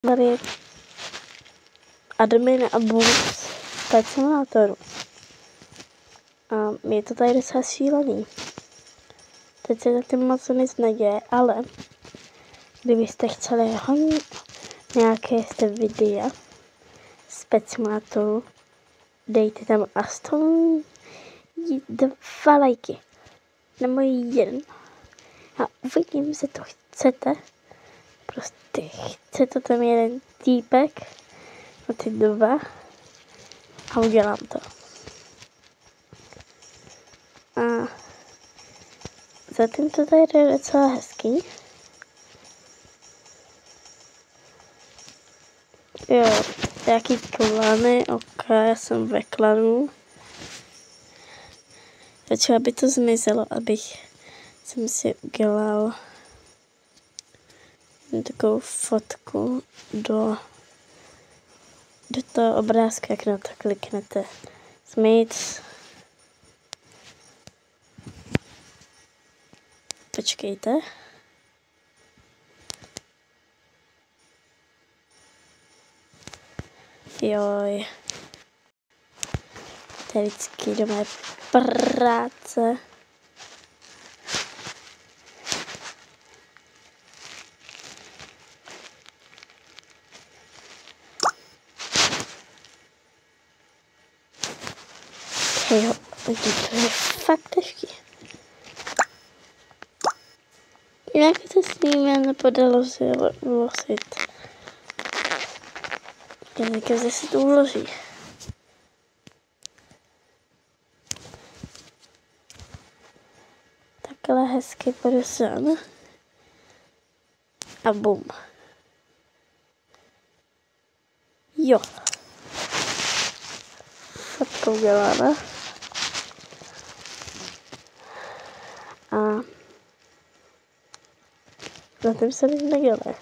tady admin a boost Pet Simulatoru. A je to tady docela šílený. Teď se zatím moc nic neděje, ale kdybyste chtěli nějaké videa z Pet Simulatoru, dejte tam aspoň 2 lajky. Nebo 1. A uvidím, že to chcete. Prostě chce to tam jeden týpek. A ty 2. A udělám to. A zatím to tady je docela hezký. Jo, jaký klany, ok, já jsem ve klanu. Začala by to zmizelo, jsem si udělal takovou fotku do toho obrázku, jak na to kliknete. Smít. Počkejte. Joj. To je vždycky do mé práce. Jo, to je fakt těžký. Jak to s ním nepodalo si uložit? Já říkám, že se to uloží. Takhle hezky podesán. A bum. Jo. Fotku uděláme. A zatím se nic nedělá.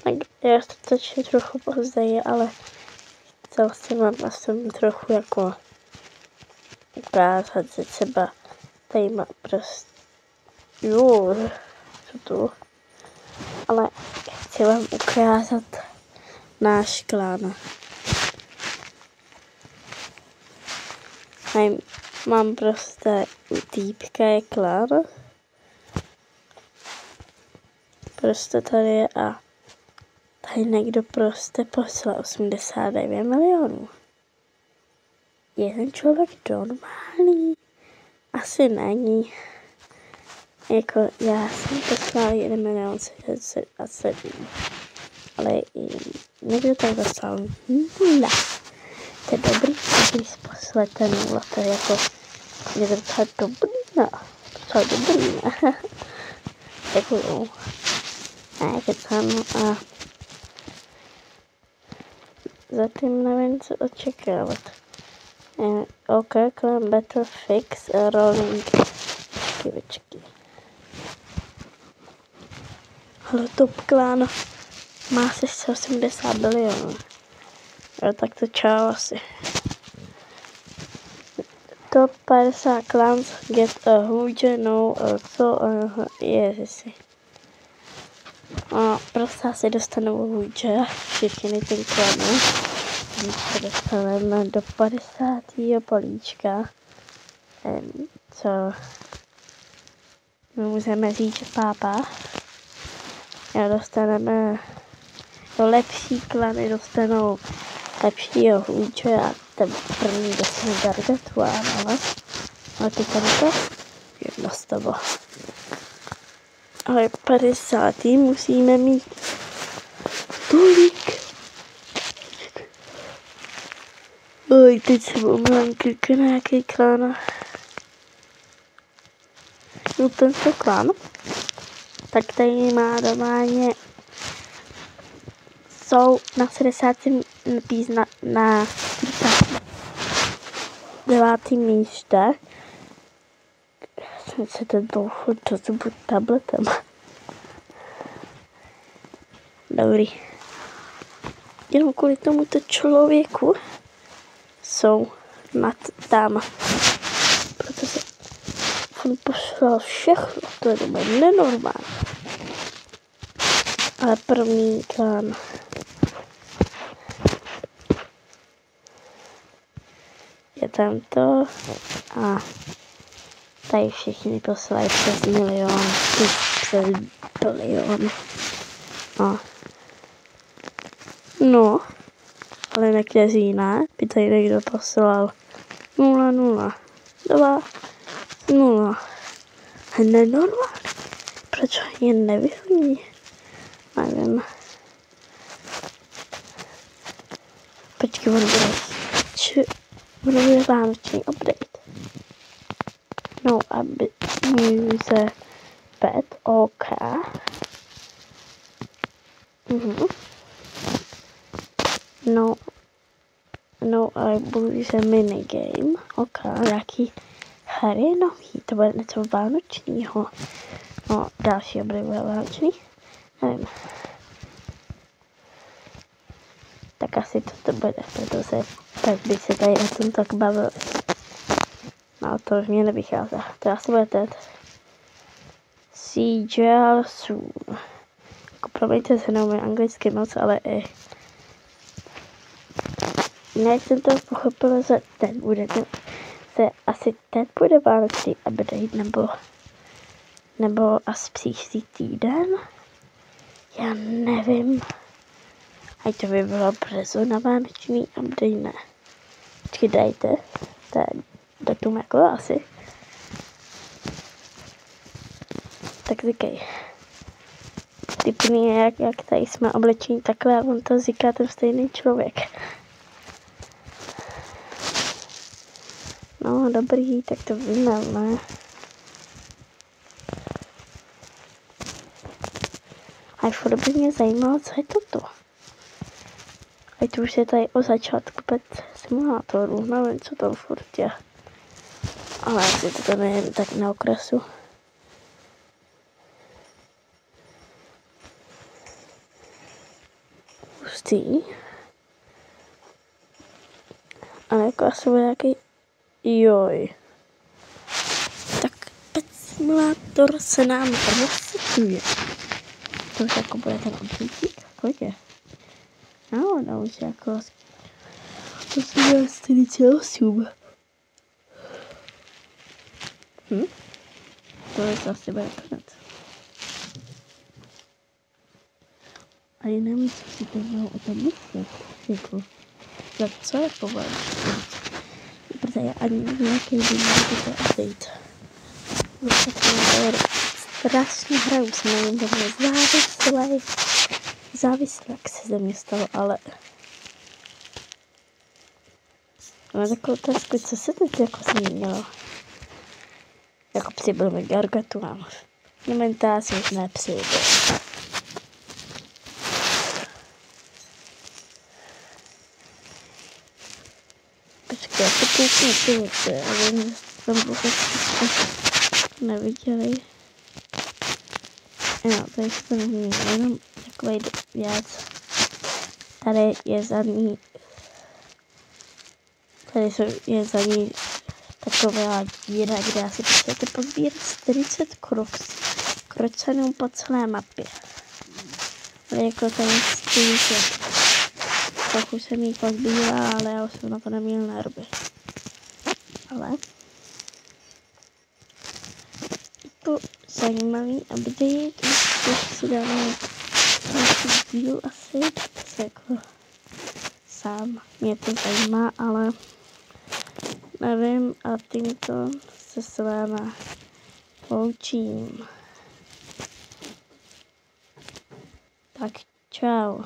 Tak já to točím trochu později, ale chtěl jsem vám aspoň trochu jako ukázat, že třeba tady má prostě co tu, ale chci vám ukázat náš klán. Mám prostě týpka je klán. Prostě tady je a tady někdo prostě poslal 89 milionů. Je ten člověk normální? Asi není. Jako já jsem poslal 1 milion 707. Ale někdo tady poslal 0. To je dobrý, když poslete 0. To je jako je to docela dobrý, no. Docela dobrý, ne? Děkuju. Ne, kecám a zatím nevím, co očekávat. OK, Clan Battle Fix a Rolling. Počkej. Ale top klán má asi 180 bilionů. Jo, tak to čau asi. Top 50 clans get a huge no co ježiši. A prostě asi dostanou huge všechny ty klany. Se dostaneme do 50. políčka. Co můžeme říct pápa. A dostaneme do lepší klany, dostanou lepšího hůče a ten první dostane gargatuána. Ale ty tady to jedno z toho. Ale 50. musíme mít tolik. Oj, teď se omlám klikne na nějaký klán. No tento klán. Tak tady má normálně jsou na 60. na 9. místě. Jsem se to dlouho dozobu tabletem. Dobrý. Jenom kvůli tomuto člověku jsou nad tam. Protože on poslal všechno, to je nenormální. A ale promítám. Je tam to a tady všichni poslali přes milion, přes bilion. No, ale někteří ne, by tady někdo poslal 0, 0, 2, 0. Nenormální. Proč je nevyhodí? Nevím. Počkej, ono bude vánoční update. No, aby use pet, OK. No, I use minigame, OK. Jaký hry nový, to bude něco vánočního. No, další update bude vánoční. Nevím. Tak asi to bude, protože tak by se tady o tom tak bavili. No, to už mě nevychází. To asi bude ten Siegel soon. Jako promiňte se neumím anglicky moc, ale i nějak jsem to pochopila, že ten bude, asi ten bude vánoční update, nebo asi příští týden. Já nevím. Ať to by bylo brzo na vánoční update, ne. Počkej, dejte. To je datum jako asi. Tak říkej. Typný je, jak tady jsme oblečení takhle a on to říká ten stejný člověk. No, dobrý, tak to víme, ne? A furt by mě zajímalo, co je toto. A to už je tady o začátku pet simulátorů, nevím, co tam furt je. Ale asi to tam je tak na okrasu. Hustý. Ale jako asi bude nějaký joj. Tak pet simulátor se nám rozsetuje. To už jako bude ten odřítík, pojďte. No, už jako 1848. To je zase bude konec. A já nevím, co si to bylo o tom myslet. Jako, za co je povolen? Protože já ani nějaký výměr to update. Strašně hraju se na něm závislý, jak se ze mě stalo, ale mám takovou otázku, co se teď jako změnilo? Jako přibyl mi gargantuám. Momentálně si už nepřibyl. Počkej, já to kouknu pivoce, ale tam vůbec neviděli. Jo, tady se to nemění, jenom takovej věc. Tady je zadní, je zadní taková díra, kde asi potřebujete pozbírat 40 krocenů po celé mapě. Ale jako tady stojí se, trochu jsem jí pozbírala, ale já už jsem na to neměl nervy. Ale to zajímavý update, už si dáme nějaký díl asi, protože jako sám mě to zajímá, ale nevím a tímto se s váma loučím. Tak čau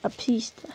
a příště.